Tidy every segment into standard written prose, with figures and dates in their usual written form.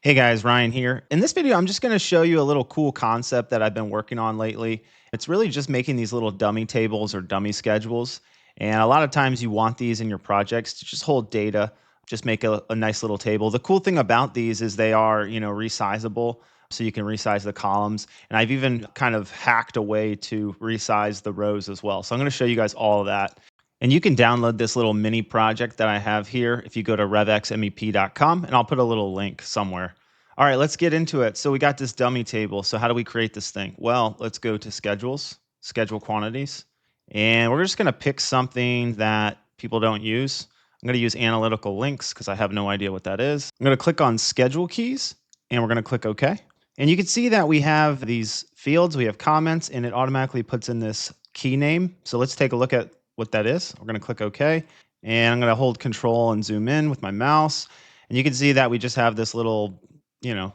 Hey guys, Ryan here. In this video, I'm just going to show you a little cool concept that I've been working on lately. It's really just making these little dummy tables or dummy schedules. And a lot of times you want these in your projects to just hold data, just make a nice little table. The cool thing about these is they are, resizable. So you can resize the columns. And I've even kind of hacked a way to resize the rows as well. So I'm going to show you guys all of that. And you can download this little mini project that I have here if you go to revxmep.com, and I'll put a little link somewhere. All right, let's get into it. So we got this dummy table. So how do we create this thing? Well, let's go to schedules, schedule quantities, and we're just going to pick something that people don't use. I'm going to use analytical links because I have no idea what that is. I'm going to click on schedule keys, and we're going to click OK. And you can see that we have these fields, we have comments, and it automatically puts in this key name. So let's take a look at what that is. We're going to click OK, and I'm going to hold Control and zoom in with my mouse. And you can see that we just have this little,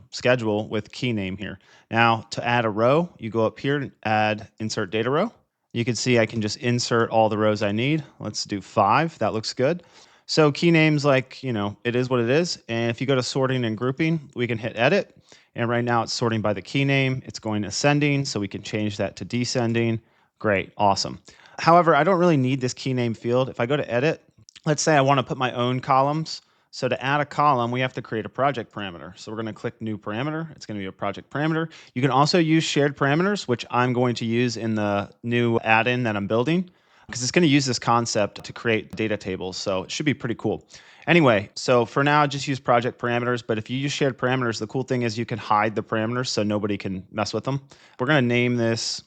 schedule with key name here. Now, to add a row, you go up here and add Insert Data Row. You can see I can just insert all the rows I need. Let's do 5. That looks good. So key names, like, it is what it is. And if you go to sorting and grouping, we can hit edit. And right now it's sorting by the key name. It's going ascending, so we can change that to descending. Great, awesome. However, I don't really need this key name field. If I go to edit, let's say I want to put my own columns. So to add a column, we have to create a project parameter. So we're going to click new parameter. It's going to be a project parameter. You can also use shared parameters, which I'm going to use in the new add-in that I'm building, because it's going to use this concept to create data tables. So it should be pretty cool. Anyway, so for now, just use project parameters. But if you use shared parameters, the cool thing is you can hide the parameters so nobody can mess with them. We're going to name this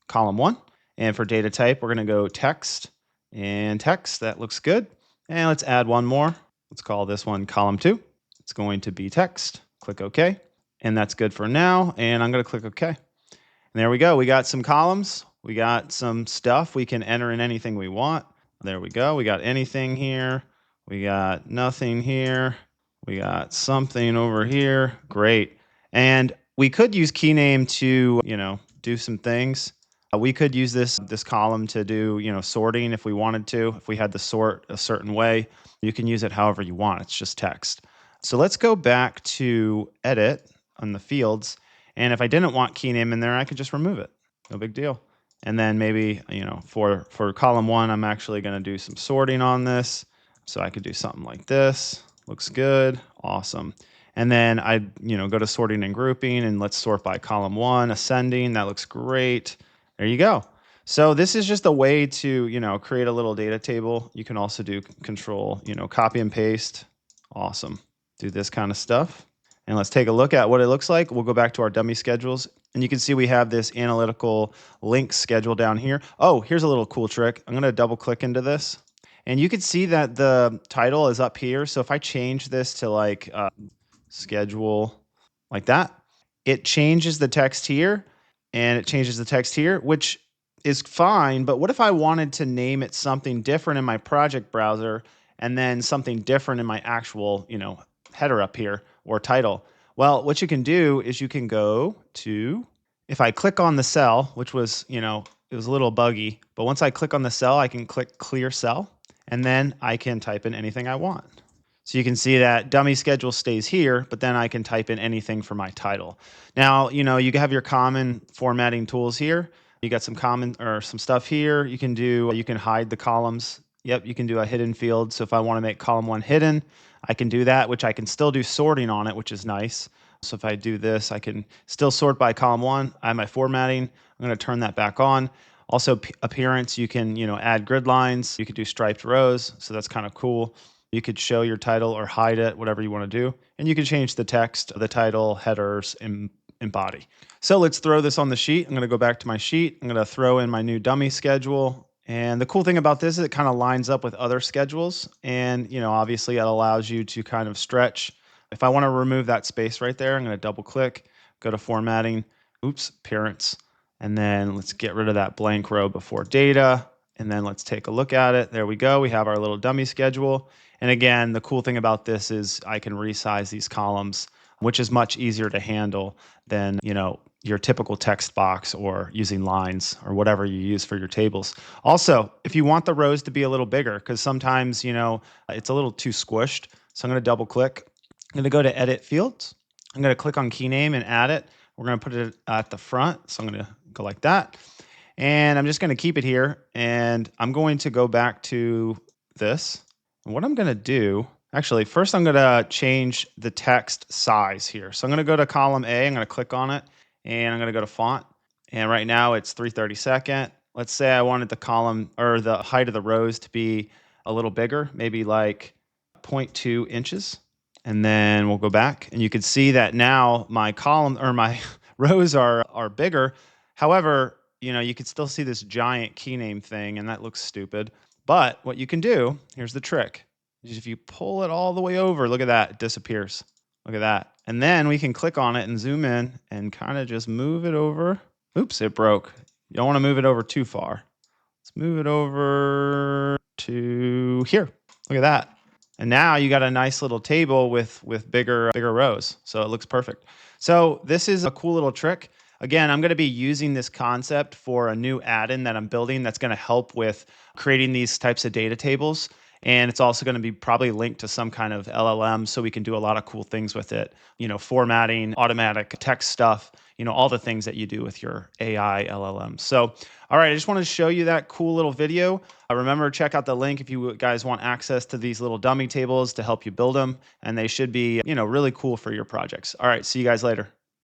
column 1. And for data type, we're going to go text and text. That looks good. And let's add one more. Let's call this one column 2. It's going to be text. Click OK. And that's good for now. And I'm going to click OK. And there we go. We got some columns. We got some stuff. We can enter in anything we want. There we go. We got anything here. We got nothing here. We got something over here. Great. And we could use key name to, do some things. We could use this column to do, sorting if we wanted to. If we had to sort a certain way, you can use it however you want. It's just text. So let's go back to edit on the fields. And if I didn't want key name in there, I could just remove it. No big deal. And then maybe, for column 1, I'm actually going to do some sorting on this. So I could do something like this. Looks good. Awesome. And then I, go to sorting and grouping, and let's sort by column 1, ascending. That looks great. There you go. So this is just a way to, create a little data table. You can also do control, copy and paste. Awesome. Do this kind of stuff. And let's take a look at what it looks like. We'll go back to our dummy schedules. And you can see we have this analytical link schedule down here. Oh, here's a little cool trick. I'm going to double click into this. And you can see that the title is up here. So if I change this to like schedule like that, it changes the text here. And it changes the text here, which is fine. But what if I wanted to name it something different in my project browser and then something different in my actual, header up here or title? Well, what you can do is you can go to, if I click on the cell, which was, it was a little buggy, but once I click on the cell, I can click clear cell, and then I can type in anything I want. So you can see that dummy schedule stays here, but then I can type in anything for my title. Now, you have your common formatting tools here. You got some common or some stuff here. You can hide the columns. Yep, you can do a hidden field. So if I want to make column 1 hidden, I can do that, which I can still do sorting on it, which is nice. So if I do this, I can still sort by column 1. I have my formatting. I'm going to turn that back on. Also, appearance, you can, add grid lines. You could do striped rows. So that's kind of cool. You could show your title or hide it, whatever you want to do. And you can change the text, the title, headers, and body. So let's throw this on the sheet. I'm going to go back to my sheet. I'm going to throw in my new dummy schedule. And the cool thing about this is it kind of lines up with other schedules. And, obviously it allows you to kind of stretch. If I want to remove that space right there, I'm going to double click, go to formatting, appearance. And then let's get rid of that blank row before data. And then let's take a look at it. There we go. We have our little dummy schedule. And again, the cool thing about this is I can resize these columns, which is much easier to handle than, your typical text box or using lines or whatever you use for your tables. Also, if you want the rows to be a little bigger, because sometimes, it's a little too squished. So I'm going to double click. I'm going to go to edit fields. I'm going to click on key name and add it. We're going to put it at the front. So I'm going to go like that. And I'm just going to keep it here. And I'm going to go back to this. And what I'm going to do, actually, first I'm going to change the text size here. So I'm going to go to column A. I'm going to click on it. And I'm going to go to font. And right now it's 332nd. Let's say I wanted the column or the height of the rows to be a little bigger, maybe like 0.2 inches. And then we'll go back and you can see that now my column or my rows are bigger. However, you could still see this giant key name thing and that looks stupid. But what you can do, here's the trick, is if you pull it all the way over, look at that, it disappears. Look at that. And then we can click on it and zoom in and kind of just move it over. Oops, it broke. You don't want to move it over too far. Let's move it over to here. Look at that. And now you got a nice little table with bigger rows. So it looks perfect. So this is a cool little trick. Again, I'm going to be using this concept for a new add-in that I'm building that's going to help with creating these types of data tables. And it's also going to be probably linked to some kind of LLM so we can do a lot of cool things with it. Formatting, automatic text stuff, all the things that you do with your AI LLM. So, all right, I just wanted to show you that cool little video. Remember, check out the link if you guys want access to these little dummy tables to help you build them. And they should be, really cool for your projects. All right, see you guys later.